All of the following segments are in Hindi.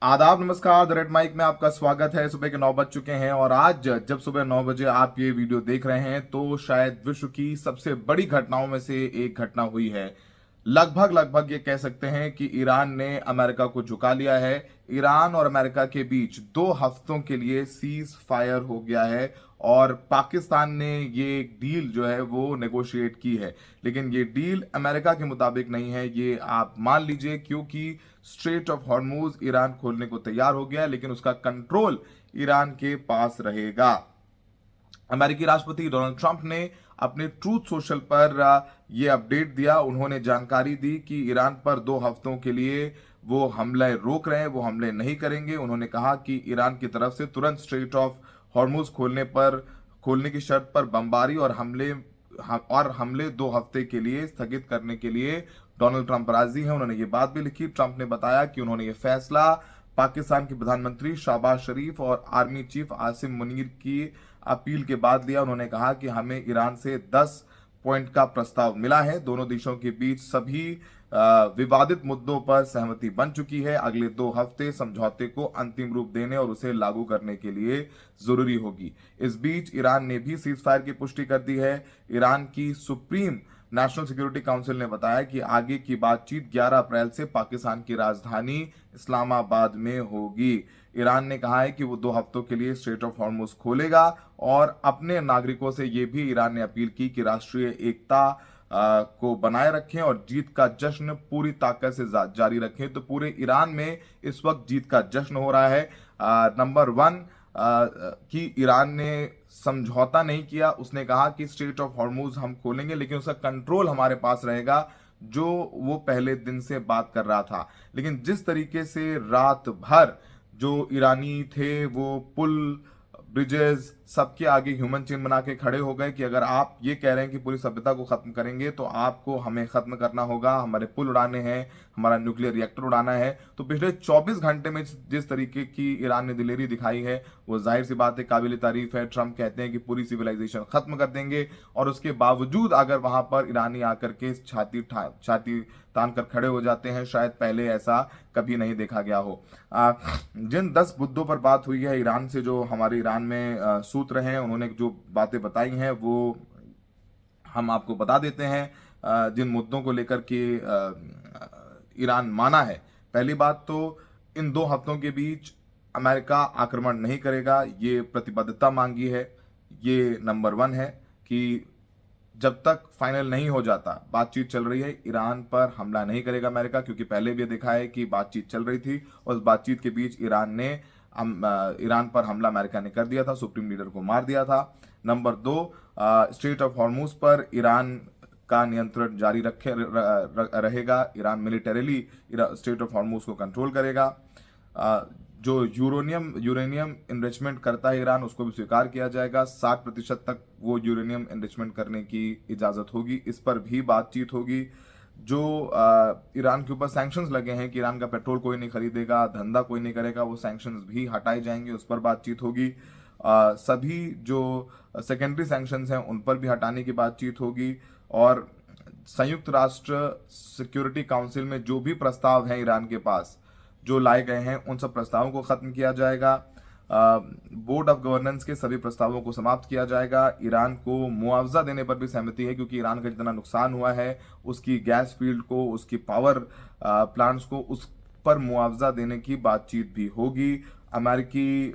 आदाब, नमस्कार। द रेड माइक में आपका स्वागत है। सुबह के 9 बज चुके हैं और आज जब सुबह 9 बजे आप ये वीडियो देख रहे हैं तो शायद विश्व की सबसे बड़ी घटनाओं में से एक घटना हुई है। लगभग लगभग ये कह सकते हैं कि ईरान ने अमेरिका को झुका लिया है। ईरान और अमेरिका के बीच 2 हफ्तों के लिए सीज फायर हो गया है और पाकिस्तान ने ये एक डील जो है वो नेगोशिएट की है। लेकिन ये डील अमेरिका के मुताबिक नहीं है, ये आप मान लीजिए, क्योंकि स्ट्रेट ऑफ हॉर्मूज ईरान खोलने को तैयार हो गया है, लेकिन उसका कंट्रोल ईरान के पास रहेगा। अमेरिकी राष्ट्रपति डोनाल्ड ट्रंप ने अपने ट्रूथ सोशल पर यह अपडेट दिया। उन्होंने जानकारी दी कि ईरान पर 2 हफ्तों के लिए वो हमले रोक रहे हैं, वो हमले नहीं करेंगे। उन्होंने कहा कि ईरान की तरफ से तुरंत स्ट्रेट ऑफ हॉर्मूज खोलने की शर्त पर बमबारी और हमले 2 हफ्ते के लिए स्थगित करने के लिए डोनाल्ड ट्रंप राजी हैं। उन्होंने ये बात भी लिखी। ट्रंप ने बताया कि उन्होंने ये फैसला पाकिस्तान के प्रधानमंत्री शहबाज शरीफ और आर्मी चीफ आसिम मुनीर की अपील के बाद लिया। उन्होंने कहा कि हमें ईरान से 10 पॉइंट का प्रस्ताव मिला है। दोनों देशों के बीच सभी विवादित मुद्दों पर सहमति बन चुकी है। अगले 2 हफ्ते समझौते को अंतिम रूप देने और उसे लागू करने के लिए जरूरी होगी। इस बीच ईरान ने भी सीज फायर की पुष्टि कर दी है। ईरान की सुप्रीम नेशनल सिक्योरिटी काउंसिल ने बताया कि आगे की बातचीत 11 अप्रैल से पाकिस्तान की राजधानी इस्लामाबाद में होगी। ईरान ने कहा है कि वो 2 हफ्तों के लिए स्ट्रेट ऑफ हॉर्मुज खोलेगा और अपने नागरिकों से ये भी ईरान ने अपील की कि राष्ट्रीय एकता को बनाए रखें और जीत का जश्न पूरी ताकत से जारी रखें। तो पूरे ईरान में इस वक्त जीत का जश्न हो रहा है। नंबर 1 कि ईरान ने समझौता नहीं किया। उसने कहा कि स्ट्रेट ऑफ हॉर्मूज हम खोलेंगे, लेकिन उसका कंट्रोल हमारे पास रहेगा, जो वो पहले दिन से बात कर रहा था। लेकिन जिस तरीके से रात भर जो ईरानी थे वो पुल, ब्रिजेस, सबके आगे ह्यूमन चेन बना के खड़े हो गए कि अगर आप ये कह रहे हैं कि पूरी सभ्यता को खत्म करेंगे तो आपको हमें खत्म करना होगा। हमारे पुल उड़ाने हैं, हमारा न्यूक्लियर रिएक्टर उड़ाना है। तो पिछले 24 घंटे में जिस तरीके की ईरान ने दिलेरी दिखाई है वो जाहिर सी बात है काबिल तारीफ है। ट्रंप कहते हैं कि पूरी सिविलाइजेशन खत्म कर देंगे और उसके बावजूद अगर वहां पर ईरानी आकर के छाती तान कर खड़े हो जाते हैं, शायद पहले ऐसा कभी नहीं देखा गया हो। जिन 10 मुद्दों पर बात हुई है ईरान से, जो हमारे ईरान में सूत्र हैं, उन्होंने जो बातें बताई हैं वो हम आपको बता देते हैं। जिन मुद्दों को लेकर के ईरान माना है, पहली बात तो इन 2 हफ्तों के बीच अमेरिका आक्रमण नहीं करेगा, ये प्रतिबद्धता मांगी है। ये नंबर 1 है कि जब तक फाइनल नहीं हो जाता, बातचीत चल रही है, ईरान पर हमला नहीं करेगा अमेरिका, क्योंकि पहले भी देखा है कि बातचीत चल रही थी और उस बातचीत के बीच ईरान पर हमला अमेरिका ने कर दिया था, सुप्रीम लीडर को मार दिया था। नंबर 2, स्ट्रेट ऑफ हॉर्मूज पर ईरान का नियंत्रण जारी रहेगा। Iran militarily straight of Hormuz को कंट्रोल करेगा। जो यूरेनियम इनरिचमेंट करता है ईरान, उसको भी स्वीकार किया जाएगा। 60% तक वो यूरेनियम इनरिचमेंट करने की इजाज़त होगी, इस पर भी बातचीत होगी। जो ईरान के ऊपर सैंक्शंस लगे हैं कि ईरान का पेट्रोल कोई नहीं खरीदेगा, धंधा कोई नहीं करेगा, वो सैंक्शंस भी हटाए जाएंगे, उस पर बातचीत होगी। सभी जो सेकेंडरी सैंक्शंस हैं उन पर भी हटाने की बातचीत होगी। और संयुक्त राष्ट्र सिक्योरिटी काउंसिल में जो भी प्रस्ताव हैं ईरान के पास जो लाए गए हैं, उन सब प्रस्तावों को खत्म किया जाएगा। बोर्ड ऑफ गवर्नेंस के सभी प्रस्तावों को समाप्त किया जाएगा। ईरान को मुआवजा देने पर भी सहमति है, क्योंकि ईरान का जितना नुकसान हुआ है, उसकी गैस फील्ड को, उसकी पावर प्लांट्स को, उस पर मुआवजा देने की बातचीत भी होगी। अमेरिकी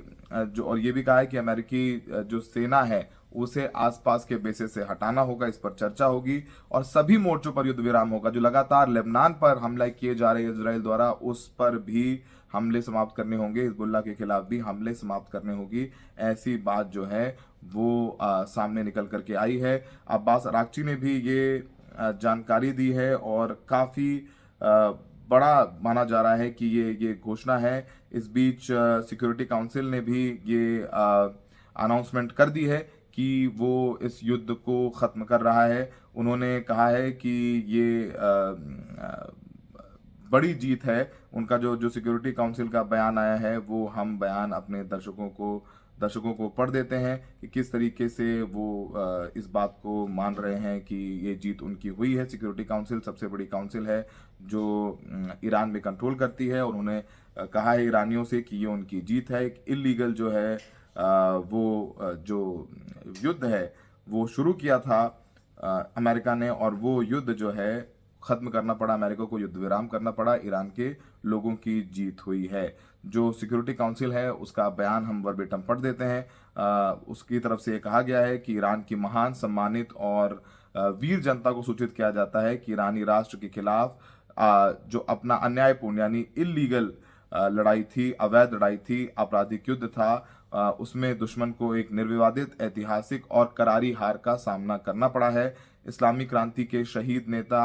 और ये भी कहा है कि अमेरिकी जो सेना है उसे आसपास के बेसे से हटाना होगा, इस पर चर्चा होगी। और सभी मोर्चों पर युद्ध विराम होगा। जो लगातार लेबनान पर हमला किए जा रहे हैं इजराइल द्वारा, उस पर भी हमले समाप्त करने होंगे, हिजबुल्लाह के खिलाफ भी हमले समाप्त करने होगी। ऐसी बात जो है वो सामने निकल करके आई है। अब्बास अराक्ची ने भी ये जानकारी दी है और काफ़ी बड़ा माना जा रहा है कि ये घोषणा है। इस बीच सिक्योरिटी काउंसिल ने भी ये अनाउंसमेंट कर दी है कि वो इस युद्ध को ख़त्म कर रहा है। उन्होंने कहा है कि ये बड़ी जीत है। उनका जो सिक्योरिटी काउंसिल का बयान आया है वो हम बयान अपने दर्शकों को पढ़ देते हैं कि किस तरीके से वो इस बात को मान रहे हैं कि ये जीत उनकी हुई है। सिक्योरिटी काउंसिल सबसे बड़ी काउंसिल है जो ईरान में कंट्रोल करती है और उन्हें कहा है ईरानियों से कि ये उनकी जीत है। एक इलीगल जो है जो युद्ध है वो शुरू किया था अमेरिका ने, और वो युद्ध जो है खत्म करना पड़ा, अमेरिका को युद्ध विराम करना पड़ा, ईरान के लोगों की जीत हुई है। जो सिक्योरिटी काउंसिल है उसका बयान हम वर्बेटम पढ़ देते हैं। उसकी तरफ से कहा गया है कि ईरान की महान, सम्मानित और वीर जनता को सूचित किया जाता है कि ईरानी राष्ट्र के खिलाफ जो अपना अन्यायपूर्ण यानी इलीगल लड़ाई थी, अवैध लड़ाई थी, आपराधिक युद्ध था, उसमें दुश्मन को एक निर्विवादित, ऐतिहासिक और करारी हार का सामना करना पड़ा है। इस्लामी क्रांति के शहीद नेता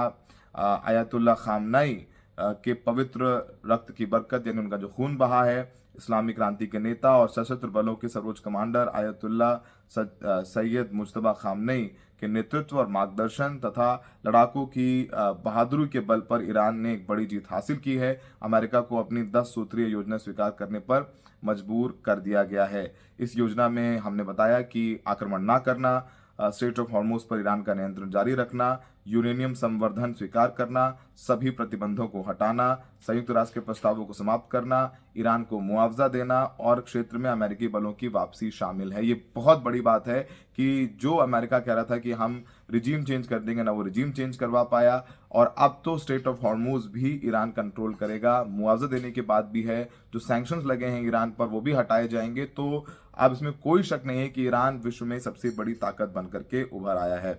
आयतुल्लाह खामनाई के पवित्र रक्त की बरकत यानी उनका जो खून बहा है, इस्लामी क्रांति के नेता और सशस्त्र बलों के सर्वोच्च commander Ayatollah Sayyid Mojtaba Khamenei के नेतृत्व और मार्गदर्शन तथा लड़ाकों की बहादुरी के बल पर ईरान ने एक बड़ी जीत हासिल की है। अमेरिका को अपनी 10 सूत्रीय योजना स्वीकार करने पर मजबूर कर दिया गया है। इस योजना में हमने बताया कि आक्रमण ना करना, स्ट्रेट ऑफ हॉर्मुज पर ईरान का नियंत्रण जारी रखना, यूरेनियम संवर्धन स्वीकार करना, सभी प्रतिबंधों को हटाना, संयुक्त राष्ट्र के प्रस्तावों को समाप्त करना, ईरान को मुआवजा देना और क्षेत्र में अमेरिकी बलों की वापसी शामिल है। ये बहुत बड़ी बात है कि जो अमेरिका कह रहा था कि हम रिजीम चेंज कर देंगे, ना वो रिजीम चेंज करवा पाया, और अब तो स्ट्रेट ऑफ हॉर्मुज भी ईरान कंट्रोल करेगा। मुआवजा देने के बाद भी है, जो सैंक्शंस लगे हैं ईरान पर वो भी हटाए जाएंगे। तो अब इसमें कोई शक नहीं है कि ईरान विश्व में सबसे बड़ी ताकत बनकर के उभर आया है।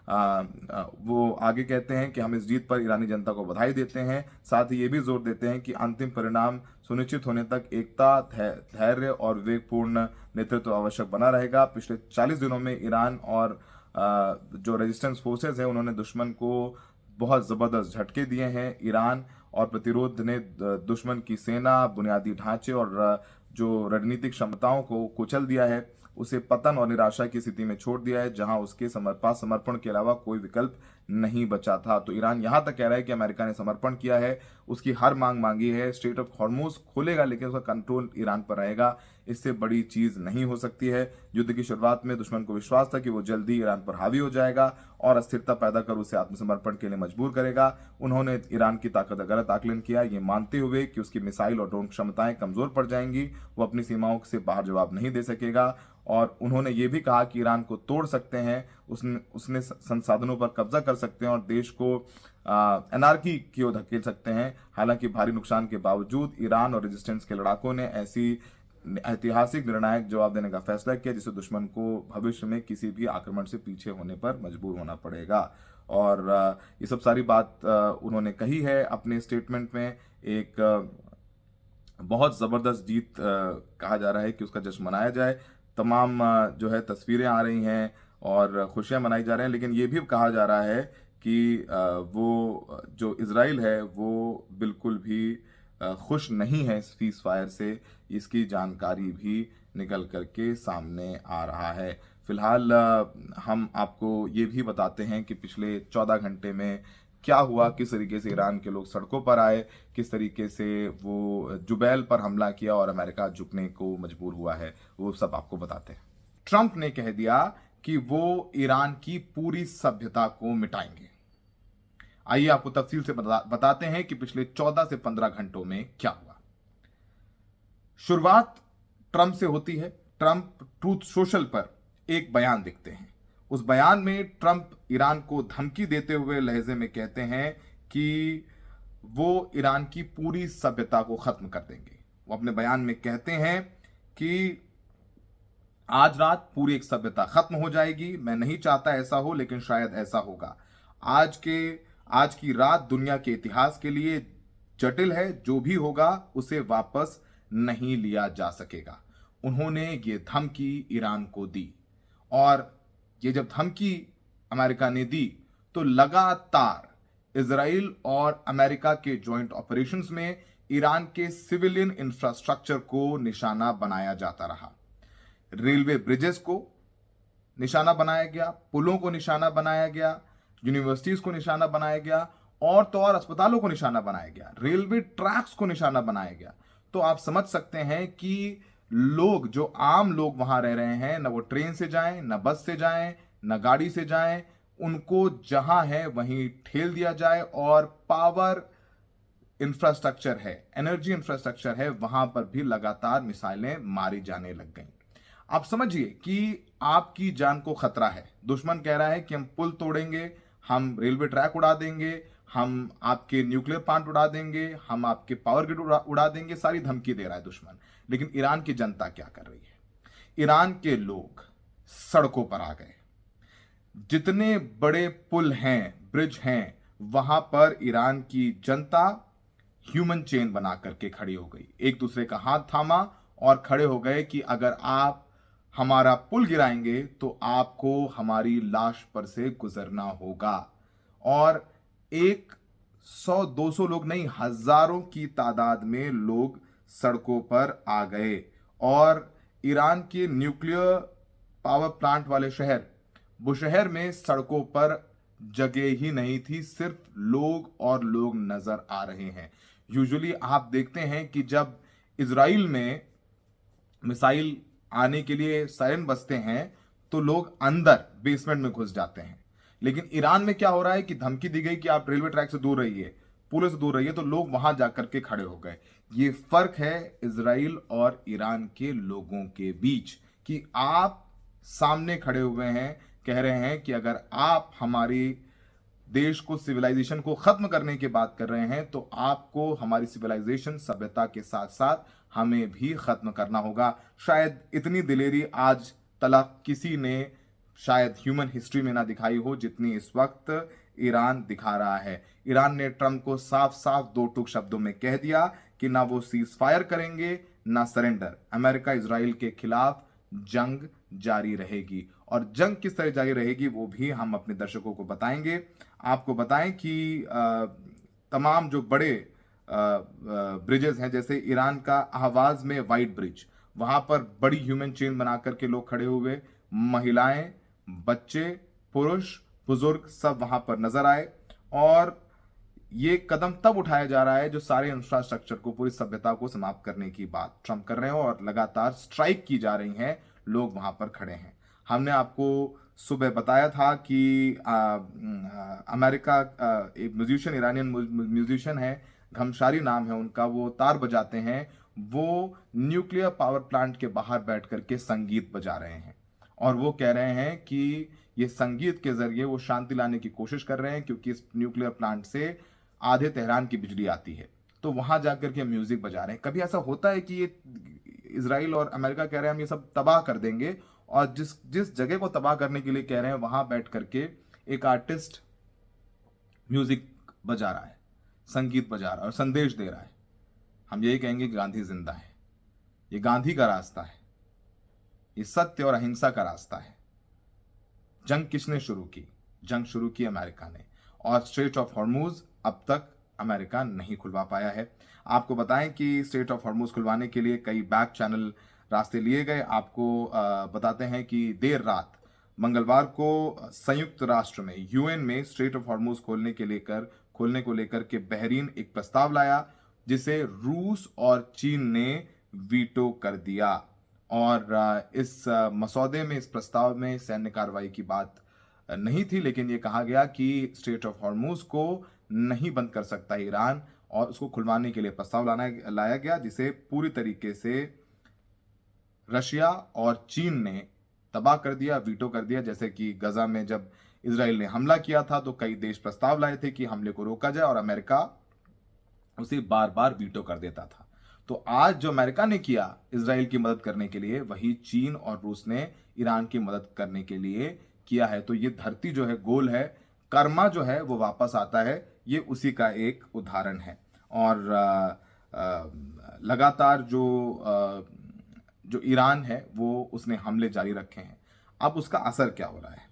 वो आगे कहते हैं कि हम इस जीत पर ईरानी जनता को बधाई देते हैं, साथ ही ये भी जोर देते हैं कि अंतिम परिणाम सुनिश्चित होने तक एकता, धैर्य और विवेकपूर्ण नेतृत्व आवश्यक बना रहेगा। पिछले 40 दिनों में ईरान और जो रेजिस्टेंस फोर्सेस हैं उन्होंने दुश्मन को बहुत ज़बरदस्त झटके दिए हैं। ईरान और प्रतिरोध ने दुश्मन की सेना, बुनियादी ढांचे और जो रणनीतिक क्षमताओं को कुचल दिया है, उसे पतन और निराशा की स्थिति में छोड़ दिया है, जहां उसके समर्पण के अलावा कोई विकल्प नहीं बचा था। तो ईरान यहां तक कह रहा है कि अमेरिका ने समर्पण किया है, उसकी हर मांग मांगी है, स्ट्रेट ऑफ हॉर्मुज खोलेगा लेकिन उसका कंट्रोल ईरान पर रहेगा। इससे बड़ी चीज नहीं हो सकती है। युद्ध की शुरुआत में दुश्मन को विश्वास था कि वो जल्दी ईरान पर हावी हो जाएगा और अस्थिरता पैदा कर उसे आत्मसमर्पण के लिए मजबूर करेगा। उन्होंने ईरान की ताकत का गलत आकलन किया, ये मानते हुए कि उसकी मिसाइल और ड्रोन क्षमताएं कमजोर पड़ जाएंगी, वो अपनी सीमाओं से बाहर जवाब नहीं दे सकेगा। और उन्होंने ये भी कहा कि ईरान को तोड़ सकते हैं, उसने संसाधनों पर कब्जा कर सकते हैं और देश को एनार्की की ओर धकेल सकते हैं। हालांकि भारी नुकसान के बावजूद ईरान और रेजिस्टेंस के लड़ाकों ने ऐसी ऐतिहासिक निर्णायक जवाब देने का फैसला किया जिससे दुश्मन को भविष्य में किसी भी आक्रमण से पीछे होने पर मजबूर होना पड़ेगा। और ये सब सारी बात उन्होंने कही है अपने स्टेटमेंट में। एक बहुत ज़बरदस्त जीत कहा जा रहा है कि उसका जश्न मनाया जाए। तमाम जो है तस्वीरें आ रही हैं और खुशियां मनाई जा रही हैं, लेकिन ये भी कहा जा रहा है कि वो जो इजराइल है वो बिल्कुल भी खुश नहीं है इस सीज फायर से, इसकी जानकारी भी निकल करके सामने आ रहा है। फिलहाल हम आपको ये भी बताते हैं कि पिछले 14 घंटे में क्या हुआ, किस तरीके से ईरान के लोग सड़कों पर आए, किस तरीके से वो जुबैल पर हमला किया और अमेरिका झुकने को मजबूर हुआ है, वो सब आपको बताते हैं। ट्रंप ने कह दिया कि वो ईरान की पूरी सभ्यता को मिटाएंगे। आइए आपको तफसील से बताते हैं कि पिछले 14 से 15 घंटों में क्या हुआ। शुरुआत ट्रंप से होती है। ट्रंप ट्रूथ सोशल पर एक बयान लिखते हैं। उस बयान में ट्रंप ईरान को धमकी देते हुए लहजे में कहते हैं कि वो ईरान की पूरी सभ्यता को खत्म कर देंगे। वो अपने बयान में कहते हैं कि आज रात पूरी एक सभ्यता खत्म हो जाएगी। मैं नहीं चाहता ऐसा हो, लेकिन शायद ऐसा होगा। आज की रात दुनिया के इतिहास के लिए जटिल है। जो भी होगा उसे वापस नहीं लिया जा सकेगा। उन्होंने ये धमकी ईरान को दी, और ये जब धमकी अमेरिका ने दी तो लगातार इजराइल और अमेरिका के जॉइंट ऑपरेशंस में ईरान के सिविलियन इंफ्रास्ट्रक्चर को निशाना बनाया जाता रहा। रेलवे ब्रिजेस को निशाना बनाया गया, पुलों को निशाना बनाया गया, यूनिवर्सिटीज को निशाना बनाया गया, और तो और अस्पतालों को निशाना बनाया गया, रेलवे ट्रैक्स को निशाना बनाया गया। तो आप समझ सकते हैं कि लोग, जो आम लोग वहां रह रहे हैं, ना वो ट्रेन से जाएं, ना बस से जाएं, ना गाड़ी से जाएं, उनको जहां है वहीं ठेल दिया जाए और पावर इंफ्रास्ट्रक्चर है, एनर्जी इंफ्रास्ट्रक्चर है, वहां पर भी लगातार मिसाइलें मारी जाने लग गई। आप समझिए कि आपकी जान को खतरा है। दुश्मन कह रहा है कि हम पुल तोड़ेंगे, हम रेलवे ट्रैक उड़ा देंगे, हम आपके न्यूक्लियर प्लांट उड़ा देंगे, हम आपके पावर ग्रिड उड़ा देंगे, सारी धमकी दे रहा है दुश्मन। लेकिन ईरान की जनता क्या कर रही है? ईरान के लोग सड़कों पर आ गए। जितने बड़े पुल हैं, ब्रिज हैं, वहां पर ईरान की जनता ह्यूमन चेन बना करके खड़ी हो गई, एक दूसरे का हाथ थामा और खड़े हो गए कि अगर आप हमारा पुल गिराएंगे तो आपको हमारी लाश पर से गुजरना होगा। और 100-200 लोग नहीं, हजारों की तादाद में लोग सड़कों पर आ गए। और ईरान के न्यूक्लियर पावर प्लांट वाले शहर बुशहर में सड़कों पर जगह ही नहीं थी, सिर्फ लोग और लोग नजर आ रहे हैं। यूजुअली आप देखते हैं कि जब इजराइल में मिसाइल आने के लिए सायरन बजते हैं तो लोग अंदर बेसमेंट में घुस जाते हैं। लेकिन ईरान में क्या हो रहा है कि धमकी दी गई कि आप रेलवे ट्रैक से दूर रहिए, पुल से दूर रहिए, तो लोग वहां जाकर के खड़े हो गए। ये फर्क है इजराइल और ईरान के लोगों के बीच कि आप सामने खड़े हुए हैं, कह रहे हैं कि अगर आप हमारी देश को, सिविलाइजेशन को खत्म करने की बात कर रहे हैं तो आपको हमारी सिविलाइजेशन, सभ्यता के साथ साथ हमें भी खत्म करना होगा। शायद इतनी दिलेरी आज तलक किसी ने शायद ह्यूमन हिस्ट्री में ना दिखाई हो जितनी इस वक्त ईरान दिखा रहा है। ईरान ने ट्रंप को साफ साफ दो टूक शब्दों में कह दिया कि ना वो सीज फायर करेंगे ना सरेंडर। अमेरिका इजराइल के खिलाफ जंग जारी रहेगी। और जंग किस तरह जारी रहेगी वो भी हम अपने दर्शकों को बताएंगे। आपको बताएं कि तमाम जो बड़े ब्रिजेस हैं, जैसे ईरान का अहवाज में वाइट ब्रिज, वहां पर बड़ी ह्यूमन चेन बना करके लोग खड़े हुए, महिलाएं, बच्चे, पुरुष, बुजुर्ग सब वहां पर नजर आए। और ये कदम तब उठाया जा रहा है जो सारे इंफ्रास्ट्रक्चर को, पूरी सभ्यता को समाप्त करने की बात ट्रंप कर रहे हैं और लगातार स्ट्राइक की जा रही हैं, लोग वहां पर खड़े हैं। हमने आपको सुबह बताया था कि अमेरिका, एक म्यूजिशियन, ईरानियन म्यूजिशियन है, घमशारी नाम है उनका, वो तार बजाते हैं, वो न्यूक्लियर पावर प्लांट के बाहर बैठ करके संगीत बजा रहे हैं। और वो कह रहे हैं कि ये संगीत के जरिए वो शांति लाने की कोशिश कर रहे हैं, क्योंकि इस न्यूक्लियर प्लांट से आधे तेहरान की बिजली आती है, तो वहां जाकर के म्यूजिक बजा रहे हैं। कभी ऐसा होता है कि ये इजराइल और अमेरिका कह रहे हैं हम ये सब तबाह कर देंगे, और जिस जिस जगह को तबाह करने के लिए कह रहे हैं वहां बैठ करके एक आर्टिस्ट म्यूजिक बजा रहा है, संगीत बजा रहा है और संदेश दे रहा है। हम यही कहेंगे कि गांधी जिंदा है। ये गांधी का रास्ता है, ये सत्य और अहिंसा का रास्ता है। जंग किसने शुरू की? जंग शुरू की अमेरिका ने। और स्ट्रेट ऑफ हॉर्मूज अब तक अमेरिका नहीं खुलवा पाया है। आपको बताएं कि स्ट्रेट ऑफ हॉर्मूज खुलवाने के लिए कई बैक चैनल रास्ते लिए गए। आपको बताते हैं कि देर रात मंगलवार को संयुक्त राष्ट्र में, यूएन में, स्ट्रेट ऑफ हॉर्मूज खोलने को लेकर के बहरीन एक प्रस्ताव लाया, जिसे रूस और चीन ने वीटो कर दिया। और इस मसौदे में, इस प्रस्ताव में सैन्य कार्रवाई की बात नहीं थी, लेकिन यह कहा गया कि स्ट्रेट ऑफ हॉर्मूज को नहीं बंद कर सकता ईरान, और उसको खुलवाने के लिए प्रस्ताव लाया गया, जिसे पूरी तरीके से रशिया और चीन ने तबाह कर दिया, वीटो कर दिया। जैसे कि गजा में जब इजराइल ने हमला किया था तो कई देश प्रस्ताव लाए थे कि हमले को रोका जाए, और अमेरिका उसे बार बार वीटो कर देता था। तो आज जो अमेरिका ने किया इजराइल की मदद करने के लिए, वही चीन और रूस ने ईरान की मदद करने के लिए किया है। तो ये धरती जो है गोल है, कर्मा जो है वो वापस आता है, ये उसी का एक उदाहरण है। और लगातार जो ईरान है वो उसने हमले जारी रखे हैं। अब उसका असर क्या हो रहा है?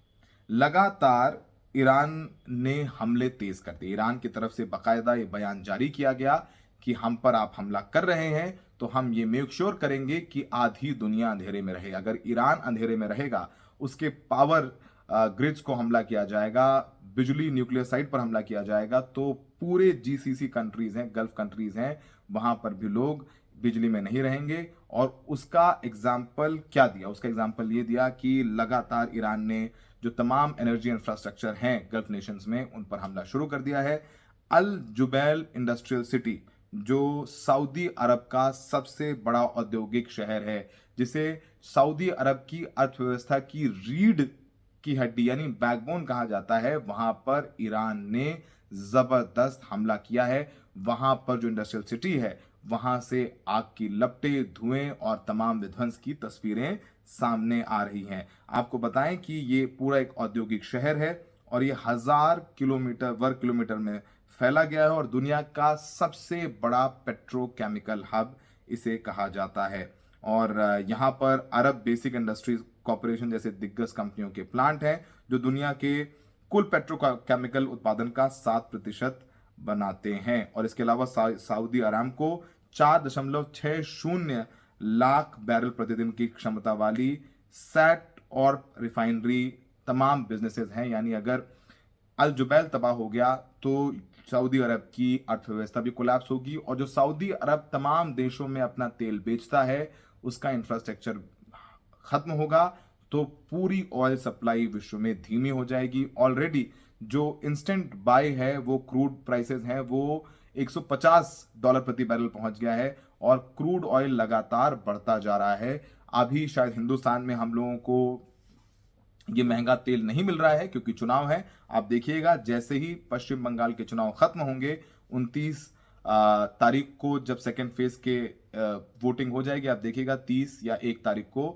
लगातार ईरान ने हमले तेज कर दिए। ईरान की तरफ से बाकायदा ये बयान जारी किया गया कि हम पर आप हमला कर रहे हैं तो हम ये मेक श्योर करेंगे कि आधी दुनिया अंधेरे में रहे। अगर ईरान अंधेरे में रहेगा, उसके पावर ग्रिड्स को हमला किया जाएगा, बिजली न्यूक्लियर साइट पर हमला किया जाएगा, तो पूरे जीसीसी कंट्रीज हैं, गल्फ कंट्रीज हैं, वहां पर भी लोग बिजली में नहीं रहेंगे। और उसका एग्जाम्पल क्या दिया? उसका एग्जाम्पल ये दिया कि लगातार ईरान ने जो तमाम एनर्जी इंफ्रास्ट्रक्चर हैं गल्फ नेशंस में, उन पर हमला शुरू कर दिया है। अल जुबैल इंडस्ट्रियल सिटी, जो सऊदी अरब का सबसे बड़ा औद्योगिक शहर है, जिसे सऊदी अरब की अर्थव्यवस्था की रीढ़ की हड्डी यानी बैकबोन कहा जाता है, वहां पर ईरान ने जबरदस्त हमला किया है। वहां पर जो इंडस्ट्रियल सिटी है, वहां से आग की लपटें, धुएं और तमाम विध्वंस की तस्वीरें सामने आ रही हैं। आपको बताएं कि ये पूरा एक औद्योगिक शहर है और ये 1000 वर्ग किलोमीटर में फैला गया है और दुनिया का सबसे बड़ा पेट्रोकेमिकल हब इसे कहा जाता है। और यहाँ पर अरब बेसिक इंडस्ट्रीज कॉरपोरेशन जैसे दिग्गज कंपनियों के प्लांट हैं, जो दुनिया के कुल पेट्रोकेमिकल उत्पादन का 7% बनाते हैं। और इसके अलावा सऊदी अरामको 4.60 लाख बैरल प्रतिदिन की क्षमता वाली सैट और रिफाइनरी तमाम बिजनेसेस हैं। यानी अगर अल जुबैल तबाह हो गया तो सऊदी अरब की अर्थव्यवस्था भी कोलैप्स होगी, और जो सऊदी अरब तमाम देशों में अपना तेल बेचता है, उसका इंफ्रास्ट्रक्चर खत्म होगा, तो पूरी ऑयल सप्लाई विश्व में धीमी हो जाएगी। ऑलरेडी जो इंस्टेंट बाय है, वो क्रूड प्राइसेस हैं, वो $150 प्रति बैरल पहुंच गया है और क्रूड ऑयल लगातार बढ़ता जा रहा है। अभी शायद हिंदुस्तान में हम लोगों को ये महंगा तेल नहीं मिल रहा है क्योंकि चुनाव है। आप देखिएगा जैसे ही पश्चिम बंगाल के चुनाव खत्म होंगे, 29 तारीख को जब सेकेंड फेज के वोटिंग हो जाएगी, आप देखिएगा 30 या 1 तारीख को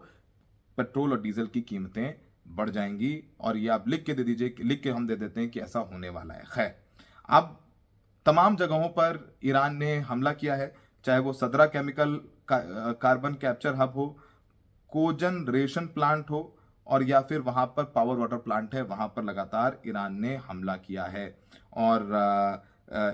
पेट्रोल और डीजल की कीमतें बढ़ जाएंगी। और ये आप लिख के दे दीजिए, लिख के हम दे देते हैं कि ऐसा होने वाला है। खैर, अब तमाम जगहों पर ईरान ने हमला किया है, चाहे वो सदरा केमिकल कार्बन कैप्चर हब हो, कोजन रेशन प्लांट हो, और या फिर वहां पर पावर वाटर प्लांट है, वहां पर लगातार ईरान ने हमला किया है। और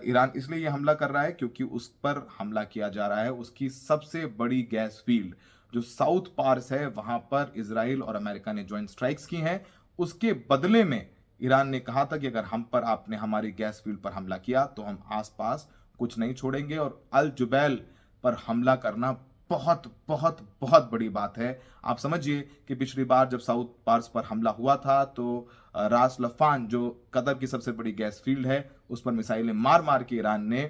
ईरान इसलिए ये हमला कर रहा है क्योंकि उस पर हमला किया जा रहा है उसकी सबसे बड़ी गैस फील्ड जो साउथ पार्स है, वहां पर इजराइल और अमेरिका ने ज्वाइंट स्ट्राइक्स की हैं। उसके बदले में ईरान ने कहा था कि अगर हम पर आपने हमारी गैस फील्ड पर हमला किया तो हम आसपास कुछ नहीं छोड़ेंगे। और अल जुबैल पर हमला करना बहुत बहुत बहुत बड़ी बात है। आप समझिए कि पिछली बार जब साउथ पार्स पर हमला हुआ था तो रास लफान, जो कतर की सबसे बड़ी गैस फील्ड है, उस पर मिसाइलें मार मार के ईरान ने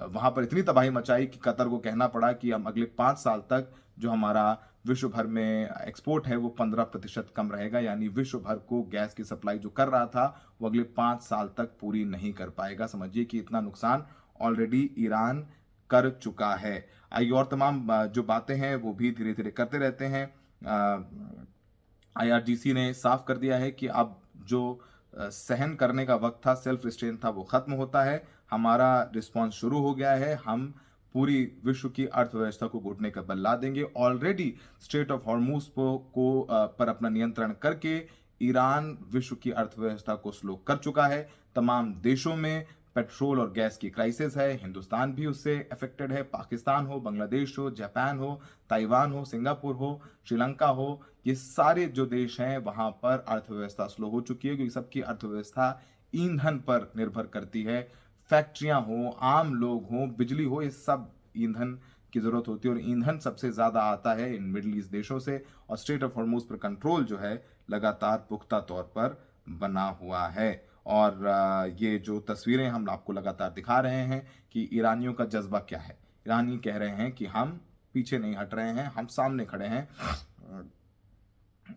वहां पर इतनी तबाही मचाई कि कतर को कहना पड़ा कि हम अगले 5 साल तक जो हमारा विश्व भर में एक्सपोर्ट है वो 15% कम रहेगा। यानी विश्व भर को गैस की सप्लाई जो कर रहा था वो अगले 5 साल तक पूरी नहीं कर पाएगा। समझिए कि इतना नुकसान ऑलरेडी ईरान कर चुका है। आइए और तमाम जो बातें हैं वो भी धीरे धीरे करते रहते हैं। IRGC ने साफ कर दिया है कि अब जो सहन करने का वक्त था, सेल्फ रिस्ट्रेन था, वो खत्म होता है। हमारा रिस्पॉन्स शुरू हो गया है। हम पूरी विश्व की अर्थव्यवस्था को घुटने का बल ला देंगे। ऑलरेडी स्ट्रेट ऑफ हॉर्मूज पर अपना नियंत्रण करके ईरान विश्व की अर्थव्यवस्था को स्लो कर चुका है। तमाम देशों में पेट्रोल और गैस की क्राइसिस है। हिंदुस्तान भी उससे अफेक्टेड है। पाकिस्तान हो, बांग्लादेश हो, जापान हो, ताइवान हो, सिंगापुर हो, श्रीलंका हो, ये सारे जो देश हैं वहां पर अर्थव्यवस्था स्लो हो चुकी है क्योंकि सबकी अर्थव्यवस्था ईंधन पर निर्भर करती है। फैक्ट्रियां हो, आम लोग हो, बिजली हो, ये सब ईंधन की जरूरत होती है और ईंधन सबसे ज्यादा आता है इन मिडिल ईस्ट देशों से। और स्ट्रेट ऑफ हॉर्मूज पर कंट्रोल जो है लगातार पुख्ता तौर पर बना हुआ है। और ये जो तस्वीरें हम आपको लगातार दिखा रहे हैं कि ईरानियों का जज्बा क्या है। ईरानी कह रहे हैं कि हम पीछे नहीं हट रहे हैं, हम सामने खड़े हैं।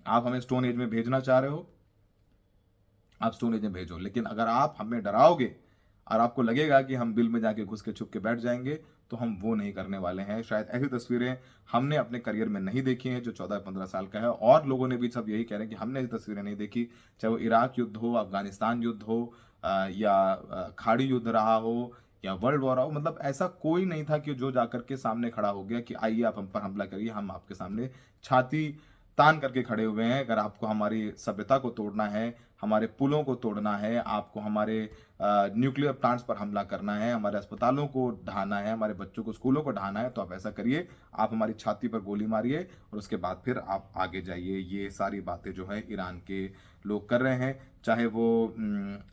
आप हमें स्टोन एज में भेजना चाह रहे हो, आप स्टोन एज में भेजो, लेकिन अगर आप हमें डराओगे और आपको लगेगा कि हम बिल में जाके घुस के छुप के बैठ जाएंगे, तो हम वो नहीं करने वाले हैं। शायद ऐसी तस्वीरें हमने अपने करियर में नहीं देखी हैं जो 14-15 साल का है, और लोगों ने भी सब यही कह रहे हैं कि हमने ऐसी तस्वीरें नहीं देखी। चाहे वो इराक युद्ध हो, अफगानिस्तान युद्ध हो, या खाड़ी युद्ध रहा हो, या वर्ल्ड वॉर हो, मतलब ऐसा कोई नहीं था कि जो जाकर के सामने खड़ा हो गया कि आइए आप हम पर हमला करिए। हम आपके सामने छाती तान करके खड़े हुए हैं। अगर आपको हमारी सभ्यता को तोड़ना है, हमारे पुलों को तोड़ना है, आपको हमारे न्यूक्लियर प्लांट्स पर हमला करना है, हमारे अस्पतालों को ढहाना है, हमारे बच्चों को स्कूलों को ढहाना है, तो आप ऐसा करिए। आप हमारी छाती पर गोली मारिए और उसके बाद फिर आप आगे जाइए। ये सारी बातें जो है ईरान के लोग कर रहे हैं, चाहे वो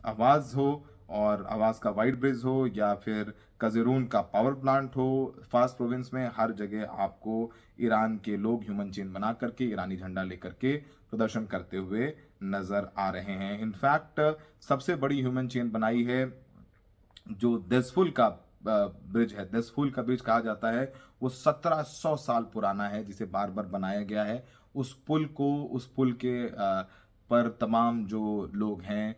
आवाज़ हो और आवाज़ का वाइट ब्रिज हो, या फिर कज़ेरून का पावर प्लांट हो, फास प्रोविंस में हर जगह आपको ईरान के लोग ह्यूमन चेन बना करके ईरानी झंडा लेकर के प्रदर्शन करते हुए नजर आ रहे हैं। इनफैक्ट सबसे बड़ी ह्यूमन चेन बनाई है जो देसफुल का ब्रिज है, देसफुल का ब्रिज कहा जाता है, वो 1700 साल पुराना है, जिसे बार बार बनाया गया है। उस पुल के पर तमाम जो लोग हैं,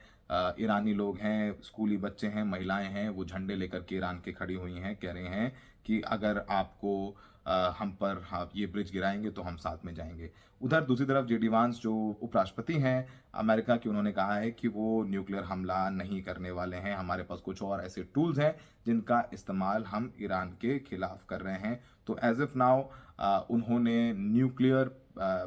ईरानी लोग हैं, स्कूली बच्चे हैं, महिलाएं हैं, वो झंडे लेकर के ईरान के खड़ी हुई हैं, कह रहे हैं कि अगर आपको हम पर आप ये ब्रिज गिराएंगे तो हम साथ में जाएंगे। उधर दूसरी तरफ जेडी वांस जो उपराष्ट्रपति हैं अमेरिका के, उन्होंने कहा है कि वो न्यूक्लियर हमला नहीं करने वाले हैं, हमारे पास कुछ और ऐसे टूल्स हैं जिनका इस्तेमाल हम ईरान के खिलाफ कर रहे हैं। तो एज इफ नाउ उन्होंने न्यूक्लियर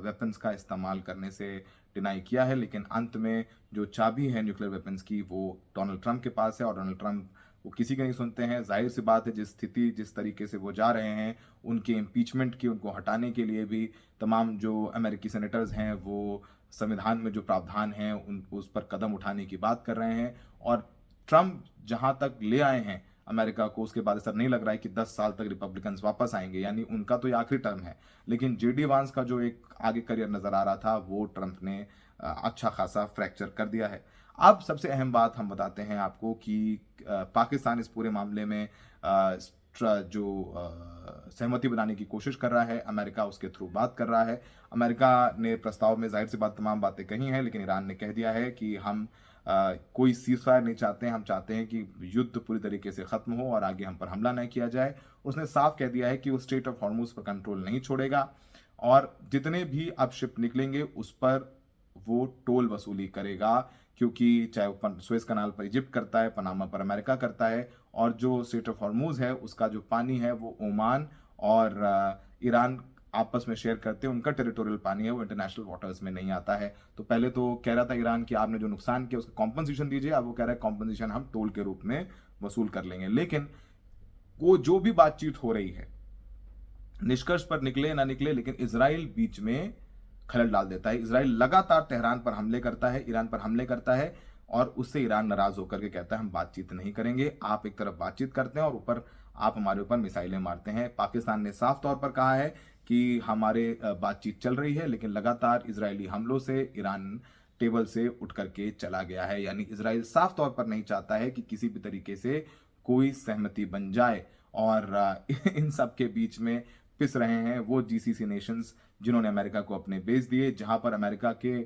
वेपन्स का इस्तेमाल करने से डिनाई किया है, लेकिन अंत में जो चाबी है न्यूक्लियर वेपन्स की वो डोनाल्ड ट्रंप के पास है, और डोनाल्ड ट्रंप वो किसी की नहीं सुनते हैं। जाहिर सी बात है, जिस तरीके से वो जा रहे हैं, उनके इम्पीचमेंट की, उनको हटाने के लिए भी तमाम जो अमेरिकी सेनेटर्स हैं वो संविधान में जो प्रावधान हैं उस पर कदम उठाने की बात कर रहे हैं। और ट्रंप जहां तक ले आए हैं अमेरिका को, उसके बाद ऐसा नहीं लग रहा है कि 10 साल तक रिपब्लिकन्स वापस आएंगे, यानी उनका तो ये आखिरी टर्म है। लेकिन जेडी वांस का जो एक आगे करियर नजर आ रहा था, वो ट्रंप ने अच्छा खासा फ्रैक्चर कर दिया है। अब सबसे अहम बात हम बताते हैं आपको कि पाकिस्तान इस पूरे मामले में जो सहमति बनाने की कोशिश कर रहा है, अमेरिका उसके थ्रू बात कर रहा है। अमेरिका ने प्रस्ताव में जाहिर सी बात तमाम बातें कही हैं, लेकिन ईरान ने कह दिया है कि हम कोई सीज फायर नहीं चाहते हैं, हम चाहते हैं कि युद्ध पूरी तरीके से खत्म हो और आगे हम पर हमला नहीं किया जाए। उसने साफ कह दिया है कि वो स्ट्रेट ऑफ हॉर्मुज पर कंट्रोल नहीं छोड़ेगा, और जितने भी अब शिप निकलेंगे उस पर वो टोल वसूली करेगा, क्योंकि चाहे वो सुएज कनाल पर इजिप्ट करता है, पनामा पर अमेरिका करता है, और जो स्ट्रेट ऑफ हॉर्मुज है उसका जो पानी है वो ओमान और ईरान आपस में शेयर करते हैं, उनका टेरिटोरियल पानी है, वो इंटरनेशनल वाटर्स में नहीं आता है। तो पहले तो कह रहा था ईरान कि आपने जो नुकसान किया उसका कॉम्पनसेशन दीजिए, अब वो कह रहा है कॉम्पनसेशन हम टोल के रूप में वसूल कर लेंगे। लेकिन वो जो भी बातचीत हो रही है, निष्कर्ष पर निकले ना निकले, लेकिन इसराइल बीच में खलल डाल देता है। इसराइल लगातार तेहरान पर हमले करता है, ईरान पर हमले करता है, और उससे ईरान नाराज होकर के कहता है हम बातचीत नहीं करेंगे। आप एक तरफ बातचीत करते हैं और ऊपर आप हमारे ऊपर मिसाइलें मारते हैं। पाकिस्तान ने साफ तौर पर कहा है कि हमारे बातचीत चल रही है, लेकिन लगातार इजरायली हमलों से ईरान टेबल से उठ करके चला गया है। यानी इसराइल साफ तौर पर नहीं चाहता है कि किसी भी तरीके से कोई सहमति बन जाए, और इन सब के बीच में पिस रहे हैं वो जीसीसी नेशंस, जिन्होंने अमेरिका को अपने बेस दिए, जहां पर अमेरिका के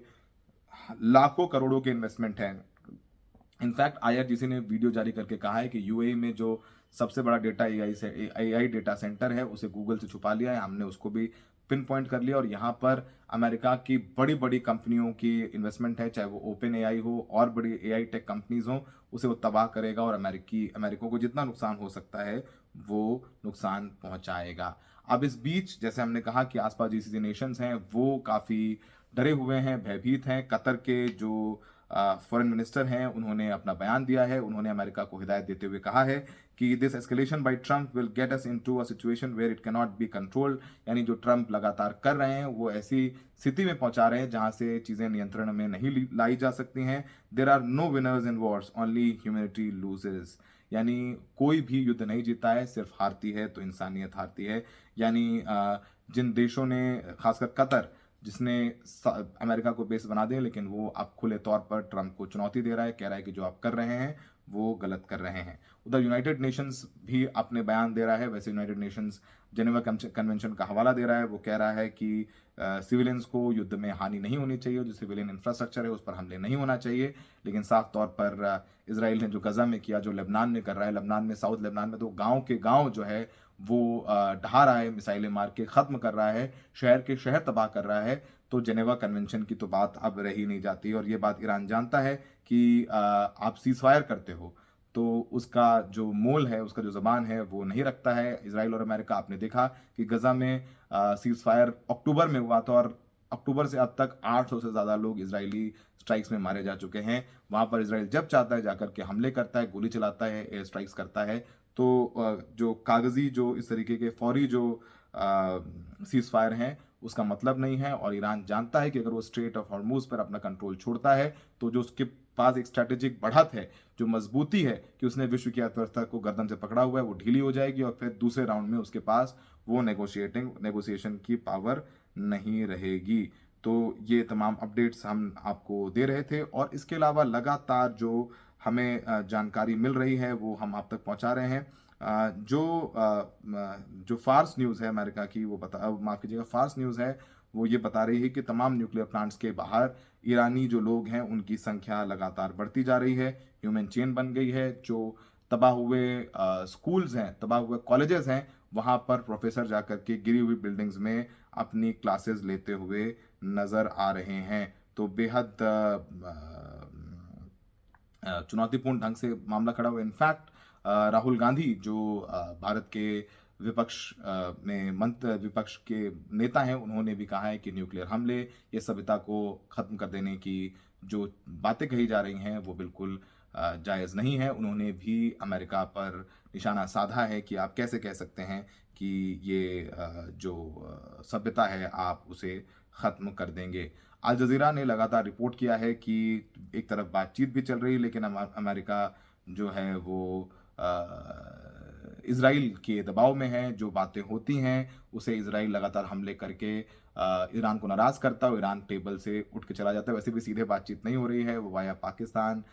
लाखों करोड़ों के इन्वेस्टमेंट हैं। इनफैक्ट आईआरजीसी ने वीडियो जारी करके कहा है कि यूएई में जो सबसे बड़ा डेटा एआई डेटा सेंटर है उसे गूगल से छुपा लिया है, हमने उसको भी पिन पॉइंट कर लिया, और यहाँ पर अमेरिका की बड़ी बड़ी कंपनियों की इन्वेस्टमेंट है, चाहे वो ओपन एआई हो और बड़ी एआई टेक कंपनीज हो, उसे वो तबाह करेगा और अमेरिका को जितना नुकसान हो सकता है वो नुकसान पहुंचाएगा। अब इस बीच जैसे हमने कहा कि आसपास जीसीसी नेशंस हैं वो काफ़ी डरे हुए हैं, भयभीत हैं। कतर के जो फॉरेन मिनिस्टर हैं उन्होंने अपना बयान दिया है, उन्होंने अमेरिका को हिदायत देते हुए कहा है कि this escalation by Trump will get us into a situation where it can not be controlled. यानी जो ट्रंप लगातार कर रहे हैं वो ऐसी स्थिति में पहुंचा रहे हैं जहां से चीजें नियंत्रण में नहीं लाई जा सकती हैं। There are no winners in wars, only humanity loses. यानी कोई भी युद्ध नहीं जीता है, सिर्फ हारती है तो इंसानियत हारती है। यानी जिन देशों ने, खासकर कतर जिसने अमेरिका को बेस बना दिया, लेकिन वो अब खुले तौर पर ट्रंप को चुनौती दे रहा है, कह रहा है कि जो आप कर रहे हैं वो गलत कर रहे हैं। उधर यूनाइटेड नेशंस भी अपने बयान दे रहा है। वैसे यूनाइटेड नेशंस जेनेवा कन्वेंशन का हवाला दे रहा है, वो कह रहा है कि सिविलियंस को युद्ध में हानि नहीं होनी चाहिए, जो सिविलियन इंफ्रास्ट्रक्चर है उस पर हमले नहीं होना चाहिए। लेकिन साफ तौर पर इसराइल ने जो गजा में किया, जो लेबनान में कर रहा है, लेबनान में, साउथ लेबनान में तो गांव के गांव जो है वो ढहा रहा है, मिसाइलें मार के खत्म कर रहा है, शहर के शहर तबाह कर रहा है। तो जेनेवा कन्वेंशन की तो बात अब रही नहीं जाती, और ये बात ईरान जानता है कि आप सीज फायर करते हो तो उसका जो मोल है, उसका जो जबान है वो नहीं रखता है। इसराइल और अमेरिका, आपने देखा कि गजा में सीज फायर अक्टूबर में हुआ था, और अक्टूबर से अब तक 800 से ज़्यादा लोग इजरायली स्ट्राइक्स में मारे जा चुके हैं। वहाँ पर इसराइल जब चाहता है जाकर के हमले करता है, गोली चलाता है, एयर स्ट्राइक्स करता है। तो जो कागजी, जो इस तरीके के फौरी जो सीज फायर हैं उसका मतलब नहीं है, और ईरान जानता है कि अगर वो स्ट्रेट ऑफ हॉर्मुज पर अपना कंट्रोल छोड़ता है तो जो उसके पास एक स्ट्रेटेजिक बढ़त है, जो मजबूती है कि उसने विश्व की अर्थव्यवस्था को गर्दन से पकड़ा हुआ है, वो ढीली हो जाएगी, और फिर दूसरे राउंड में उसके पास वो नेगोशिएशन की पावर नहीं रहेगी। तो ये तमाम अपडेट्स हम आपको दे रहे थे, और इसके अलावा लगातार जो जानकारी मिल रही है वो हम आप तक पहुंचा रहे हैं। जो फार्स न्यूज़ है अमेरिका की, वो माफ़ कीजिएगा, फार्स न्यूज़ है वो ये बता रही है कि तमाम न्यूक्लियर प्लांट्स के बाहर ईरानी जो लोग हैं उनकी संख्या लगातार बढ़ती जा रही है, ह्यूमन चेन बन गई है। जो तबाह हुए स्कूल्स हैं, तबाह हुए कॉलेजेस हैं, वहाँ पर प्रोफेसर जाकर के गिरी हुई बिल्डिंग्स में अपनी क्लासेस लेते हुए नज़र आ रहे हैं। तो बेहद चुनौतीपूर्ण ढंग से मामला खड़ा हुआ। इनफैक्ट राहुल गांधी जो भारत के विपक्ष के नेता हैं, उन्होंने भी कहा है कि न्यूक्लियर हमले, ये सभ्यता को ख़त्म कर देने की जो बातें कही जा रही हैं वो बिल्कुल जायज़ नहीं है। उन्होंने भी अमेरिका पर निशाना साधा है कि आप कैसे कह सकते हैं कि ये जो सभ्यता है आप उसे ख़त्म कर देंगे। अल जज़ीरा ने लगातार रिपोर्ट किया है कि एक तरफ बातचीत भी चल रही है, लेकिन अमेरिका जो है वो इज़राइल के दबाव में है। जो बातें होती हैं उसे इज़राइल लगातार हमले करके ईरान को नाराज़ करता है, ईरान टेबल से उठ के चला जाता है। वैसे भी सीधे बातचीत नहीं हो रही है, वो वाया पाकिस्तान,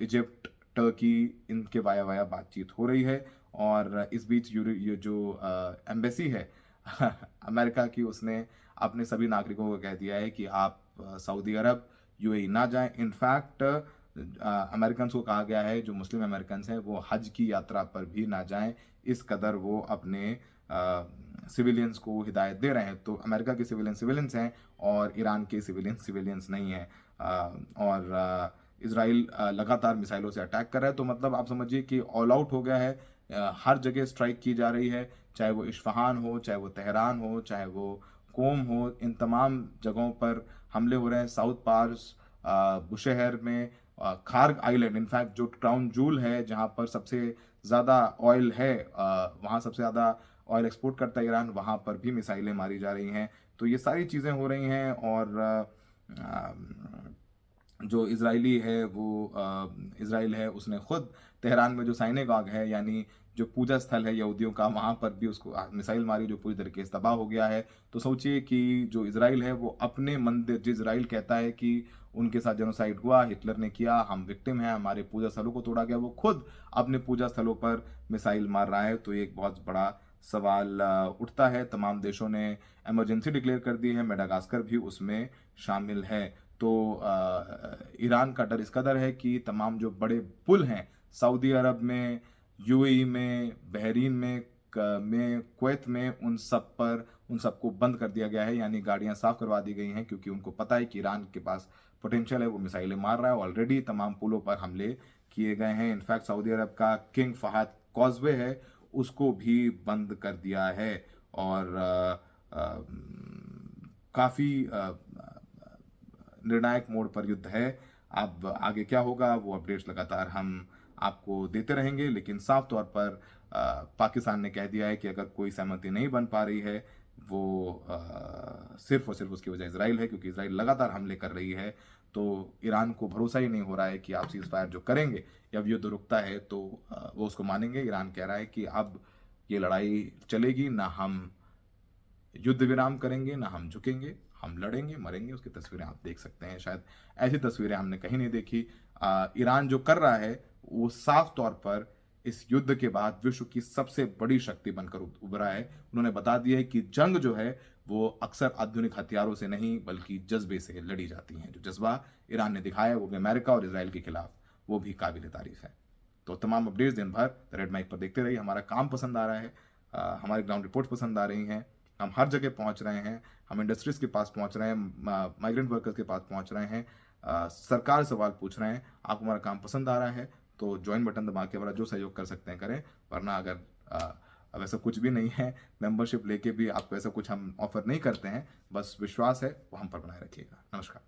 इजिप्ट, टर्की, इनके वाया बातचीत हो रही है। और इस बीच ये जो एम्बेसी है अमेरिका की, उसने अपने सभी नागरिकों को कह दिया है कि आप सऊदी अरब, यूएई ना जाएं। इनफैक्ट अमेरिकन को कहा गया है, जो मुस्लिम अमेरिकन हैं वो हज की यात्रा पर भी ना जाएं। इस कदर वो अपने सिविलियंस को हिदायत दे रहे हैं। तो अमेरिका के सिविलियंस हैं और ईरान के सिविलियंस नहीं हैं। और इज़राइल लगातार मिसाइलों से अटैक कर रहा है। तो मतलब आप समझिए कि ऑल आउट हो गया है। हर जगह स्ट्राइक की जा रही है, चाहे वो इस्फहान हो, चाहे वो तेहरान हो, चाहे वो कोम हो, इन तमाम जगहों पर हमले हो रहे हैं। साउथ पार्स, बुशहर में, खार्ग आइलैंड, इनफैक्ट जो क्राउन जूल है जहाँ पर सबसे ज़्यादा ऑयल है, वहाँ सबसे ज़्यादा ऑयल एक्सपोर्ट करता है ईरान, वहाँ पर भी मिसाइलें मारी जा रही हैं। तो ये सारी चीज़ें हो रही हैं। और जो इजराइली है वो इजराइल है, उसने खुद तेहरान में जो साइनेगाग है, यानी जो पूजा स्थल है यहूदियों का, वहाँ पर भी उसको मिसाइल मारी, जो पूरी तरीके से तबाह हो गया है। तो सोचिए कि जो इजराइल है वो अपने मंदिर, जो इजराइल कहता है कि उनके साथ जेनोसाइड हुआ, हिटलर ने किया, हम विक्टिम हैं, हमारे पूजा स्थलों को तोड़ा गया, वो खुद अपने पूजा स्थलों पर मिसाइल मार रहा है। तो ये एक बहुत बड़ा सवाल उठता है। तमाम देशों ने इमरजेंसी डिक्लेयर कर दी है, मेडागास्कर भी उसमें शामिल है। तो ईरान का डर इस कदर है कि तमाम जो बड़े पुल हैं सऊदी अरब में, यूएई में, बहरीन में, कुवैत में, उन सबको बंद कर दिया गया है, यानी गाड़ियां साफ करवा दी गई हैं, क्योंकि उनको पता है कि ईरान के पास पोटेंशियल है, वो मिसाइलें मार रहा है। ऑलरेडी तमाम पुलों पर हमले किए गए हैं। इनफैक्ट सऊदी अरब का किंग फहद कॉजवे है, उसको भी बंद कर दिया है। और काफ़ी निर्णायक मोड़ पर युद्ध है। अब आगे क्या होगा वो अपडेट्स लगातार हम आपको देते रहेंगे, लेकिन साफ तौर पर पाकिस्तान ने कह दिया है कि अगर कोई सहमति नहीं बन पा रही है, वो सिर्फ और सिर्फ उसकी वजह इजराइल है, क्योंकि इजराइल लगातार हमले कर रही है। तो ईरान को भरोसा ही नहीं हो रहा है कि आप सीज फायर जो करेंगे या युद्ध रुकता है तो वो उसको मानेंगे। ईरान कह रहा है कि अब ये लड़ाई चलेगी ना, हम युद्ध विराम करेंगे ना हम झुकेंगे, हम लड़ेंगे, मरेंगे। उसकी तस्वीरें आप देख सकते हैं, शायद ऐसी तस्वीरें हमने कहीं नहीं देखी। ईरान जो कर रहा है वो साफ तौर पर इस युद्ध के बाद विश्व की सबसे बड़ी शक्ति बनकर उभरा है। उन्होंने बता दिया है कि जंग जो है वो अक्सर आधुनिक हथियारों से नहीं बल्कि जज्बे से लड़ी जाती हैं। जो जज्बा ईरान ने दिखाया वो भी अमेरिका और इसराइल के खिलाफ, वो भी काबिल तारीफ है। तो तमाम अपडेट्स दिन भर रेड माइक पर देखते रहिए। हमारा काम पसंद आ रहा है, हमारी ग्राउंड रिपोर्ट पसंद आ रही हैं, हम हर जगह पहुंच रहे हैं, हम इंडस्ट्रीज के पास पहुंच रहे हैं, माइग्रेंट वर्कर्स के पास पहुंच रहे हैं, सरकार सवाल पूछ रहे हैं। आपको हमारा काम पसंद आ रहा है तो ज्वाइन बटन दबा के हमारा जो सहयोग कर सकते हैं करें, वरना अगर अब ऐसा कुछ भी नहीं है, मेंबरशिप लेके भी आपको ऐसा कुछ हम ऑफर नहीं करते हैं, बस विश्वास है वो हम पर बनाए रखिएगा। नमस्कार।